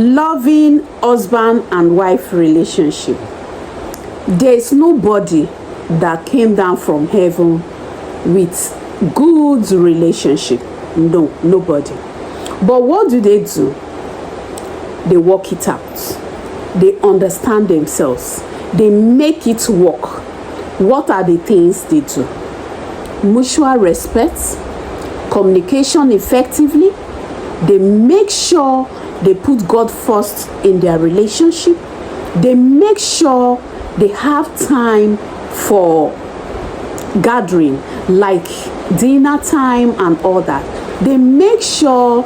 Loving husband and wife relationship. There is nobody that came down from heaven with good relationship. No, nobody. But what do? They work it out. They understand themselves. They make it work. What are the things they do? Mutual respect, communication effectively. They make sure they put God first in their relationship. They make sure they have time for gathering, like dinner time and all that. They make sure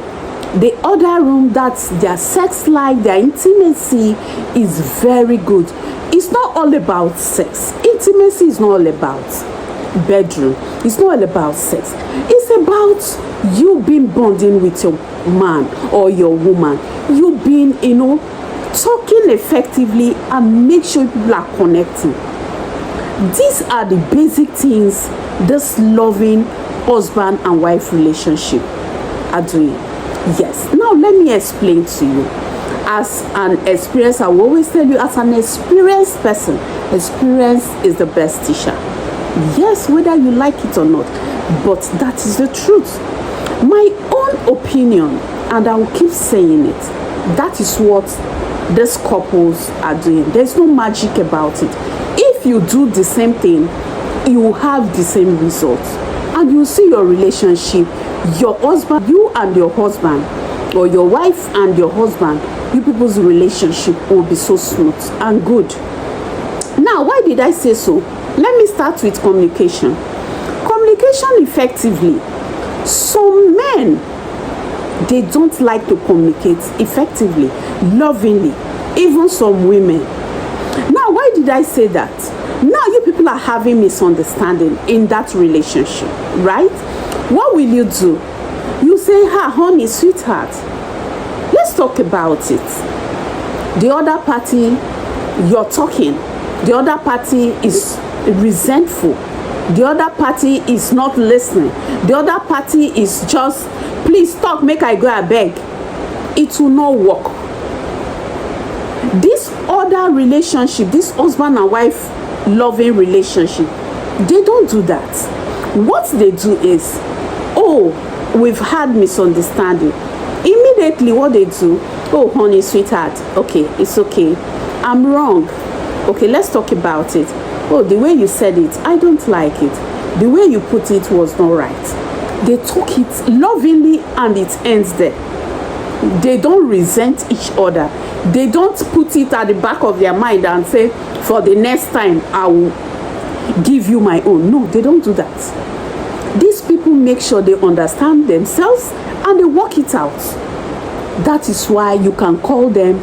the other room, that's their sex life, their intimacy is very good. It's not all about sex. Intimacy is not all about bedroom. It's not all about sex. It's about you being bonding with your man or your woman. You being, talking effectively and make sure people are connecting. These are the basic things this loving husband and wife relationship are doing. Yes. Now let me explain to you. As an experience, I will always tell you, as an experienced person, experience is the best teacher. Yes, whether you like it or not, but that is the truth. My own opinion, and I will keep saying it, that is what these couples are doing. There's no magic about it. If you do the same thing, you will have the same results, and you will see your relationship, your husband, you and your husband, or your wife and your husband, you people's relationship will be so smooth and good. Now, why did I say so? Let me start with communication. Communication effectively. Some men, they don't like to communicate effectively, lovingly, even some women. Now, why did I say that? Now you people are having misunderstanding in that relationship, right? What will you do? You say, honey, sweetheart, let's talk about it. The other party, you're talking. The other party is resentful. The other party is not listening. The other party is just, please talk, make I go, I beg. It will not work. This other relationship, this husband and wife loving relationship, they don't do that. What they do is, we've had misunderstanding. Immediately what they do, honey, sweetheart, okay, it's okay, I'm wrong, okay, let's talk about it. The way you said it, I don't like it. The way you put it was not right. They talk it lovingly and it ends there. They don't resent each other. They don't put it at the back of their mind and say, for the next time I will give you my own. No, they don't do that. These people make sure they understand themselves and they work it out. That is why you can call them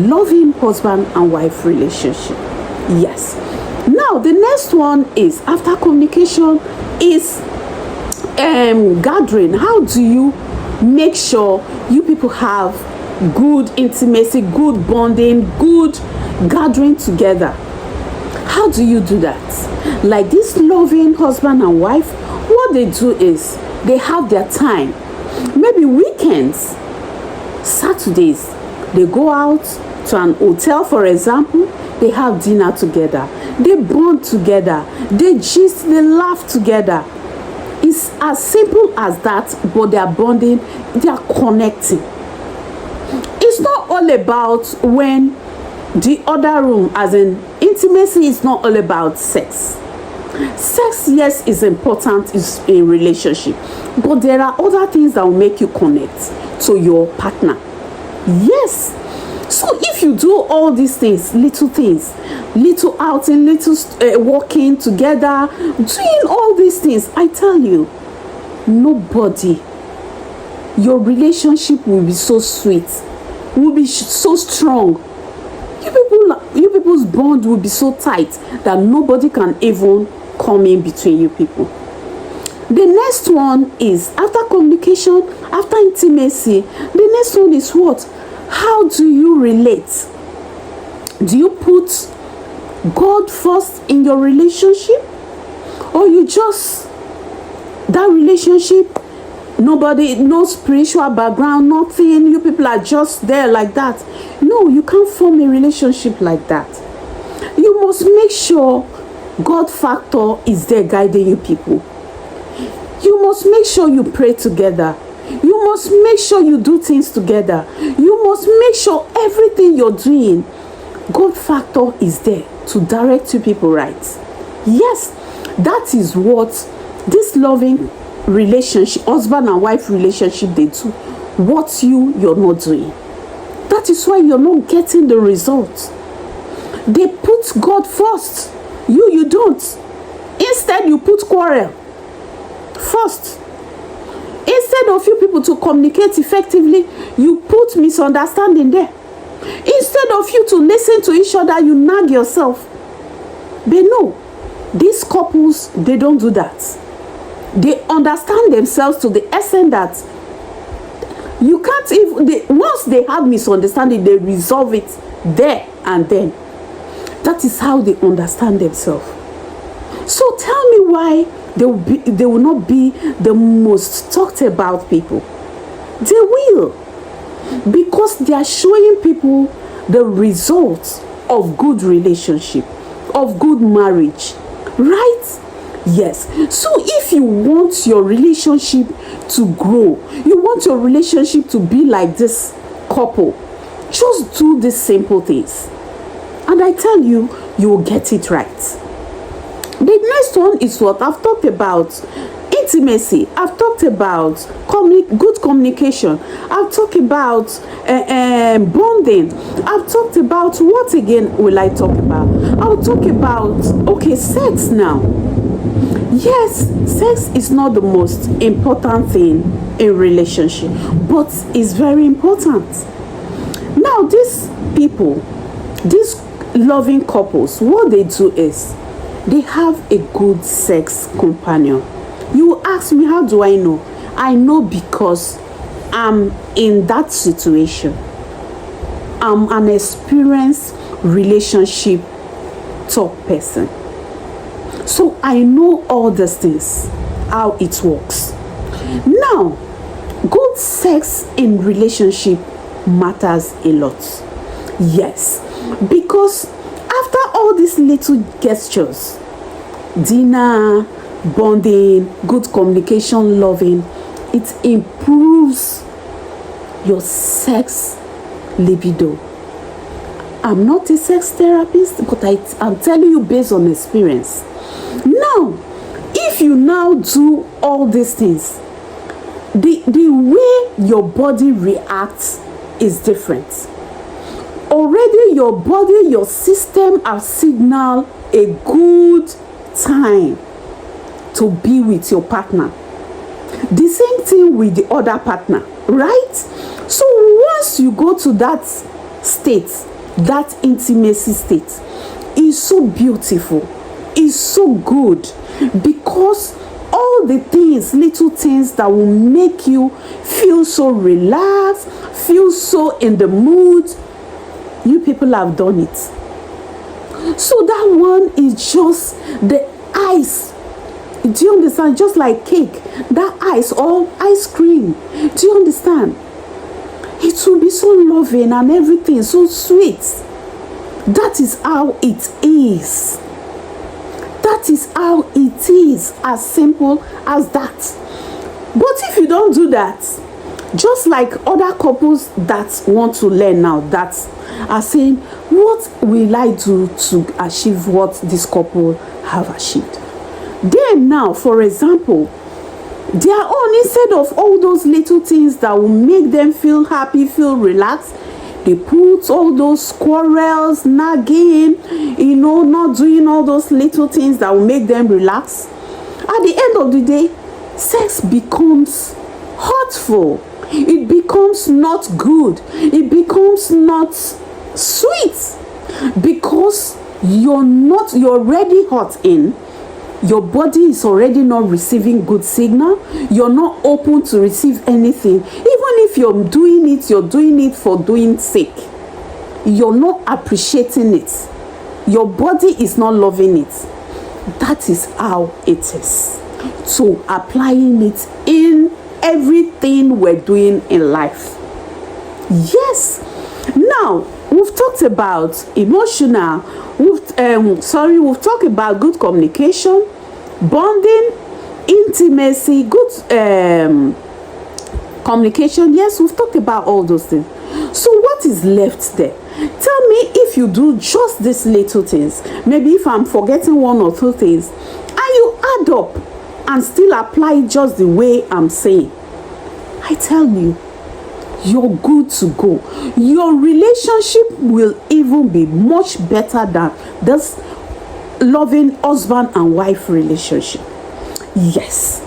loving husband and wife relationship. Yes. Now the next one is, after communication, is gathering. How do you make sure you people have good intimacy, good bonding, good gathering together? How do you do that? Like this loving husband and wife, what they do is they have their time. Maybe weekends, Saturdays, they go out to an hotel, for example. They have dinner together. They bond together. They gist, they laugh together. It's as simple as that, but they are bonding, they are connecting. It's not all about when the other room, as in intimacy, is not all about sex. Sex, yes, is important in relationship, but there are other things that will make you connect to your partner. Yes. So if you do all these things, little outing, little walking together, doing all these things, I tell you, nobody, your relationship will be so sweet, will be so strong. You people's bond will be so tight that nobody can even come in between you people. The next one is, after communication, after intimacy, the next one is what? How do you relate? Do you put God first in your relationship? Or you just, that relationship Nobody, no spiritual background, nothing. You people are just there like that. No, you can't form a relationship like that. You must make sure God factor is there guiding you people. You must make sure you pray together. You must make sure you do things together. You must make sure everything you're doing, God factor is there to direct you people right. Yes, that is what this loving relationship, husband and wife relationship, they do. What you're not doing. That is why you're not getting the results. They put God first. You don't. Instead, you put quarrel first. Instead of you people to communicate effectively, you put misunderstanding there. Instead of you to listen to each other, you nag yourself. But no, these couples, they don't do that. They understand themselves to the extent that you can't even, once they have misunderstanding, they resolve it there and then. That is how they understand themselves. So tell me why they will not be the most talked about people. They will. Because they are showing people the results of good relationship, of good marriage. Right? Yes. So if you want your relationship to grow, you want your relationship to be like this couple, just do these simple things. And I tell you, you will get it right. The next one is what I've talked about: intimacy. I've talked about good communication. I've talked about bonding. I've talked about, what again will I talk about? I'll talk about, sex now. Yes, sex is not the most important thing in relationship, but it's very important. Now, these people, these loving couples, what they do is they have a good sex companion. You ask me, how do I know? I know because I'm in that situation. I'm an experienced relationship talk person. So I know all these things, how it works. Now, good sex in relationship matters a lot. Yes, because after all these little gestures, dinner, bonding, good communication, loving, it improves your sex libido. I'm not a sex therapist, but I'm telling you based on experience. Now, if you now do all these things, the way your body reacts is different. Already your body, your system have signaled a good time to be with your partner. The same thing with the other partner, right? So once you go to that state, that intimacy state, is so beautiful, is so good, because all the things, little things that will make you feel so relaxed, feel so in the mood, you people have done it. So that one is just the ice. Do you understand? Just like cake, that ice or ice cream. Do you understand? It will be so loving and everything, so sweet. That is how it is. That is how it is, as simple as that. But if you don't do that, just like other couples that want to learn now, that are saying, what will I do to achieve what this couple have achieved? Then now, for example, their own, instead of all those little things that will make them feel happy, feel relaxed, they put all those quarrels, nagging, not doing all those little things that will make them relax. At the end of the day, sex becomes hurtful. It becomes not good. It becomes not sweet, because you're already hot in. Your body is already not receiving good signal. You're not open to receive anything. Even if you're doing it for doing sake. You're not appreciating it. Your body is not loving it. That is how it is. So applying it in everything we're doing in life. Yes. Now, we've talked about emotional, we've talked about good communication, bonding, intimacy, good communication. Yes, we've talked about all those things. So what is left there? Tell me if you do just these little things. Maybe if I'm forgetting one or two things, and you add up and still apply it just the way I'm saying, I tell you, you're good to go. Your relationship will even be much better than this loving husband and wife relationship. Yes,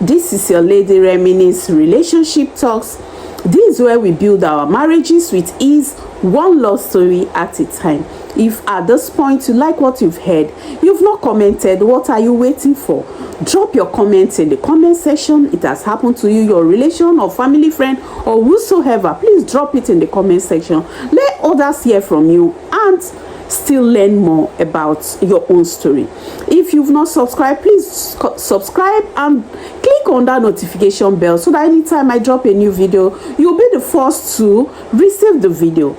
this is your Lady Reminisce Relationship Talks. This is where we build our marriages with ease, one love story at a time. If at this point you like what you've heard, you've not commented, what are you waiting for? Drop your comments in the comment section. It has happened to you, your relation or family friend or whosoever. Please drop it in the comment section. Let others hear from you and still learn more about your own story. If you've not subscribed, please subscribe and click on that notification bell so that anytime I drop a new video, you'll be the first to receive the video.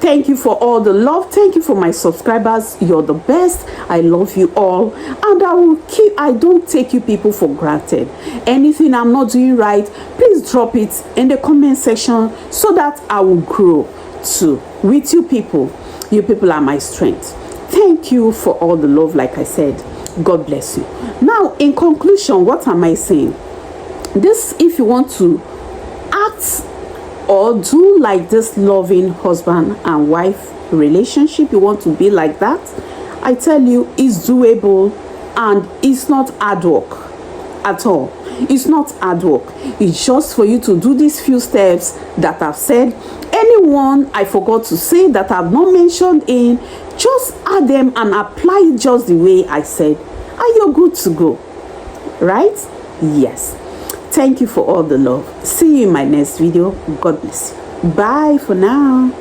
Thank you for all the love. Thank you for my subscribers. You're the best. I love you all, and I don't take you people for granted. Anything I'm not doing right, please drop it in the comment section so that I will grow too with you people. You people are my strength. Thank you for all the love. Like I said, God bless you. Now, in conclusion, what am I saying? This, if you want to act or do like this loving husband and wife relationship, you want to be like that, I tell you, it's doable, and it's not hard work at all. It's not hard work. It's just for you to do these few steps that I've said. Anyone I forgot to say that I've not mentioned in, just add them and apply it just the way I said, and you're good to go. Right? Yes. Thank you for all the love. See you in my next video. God bless you. Bye for now.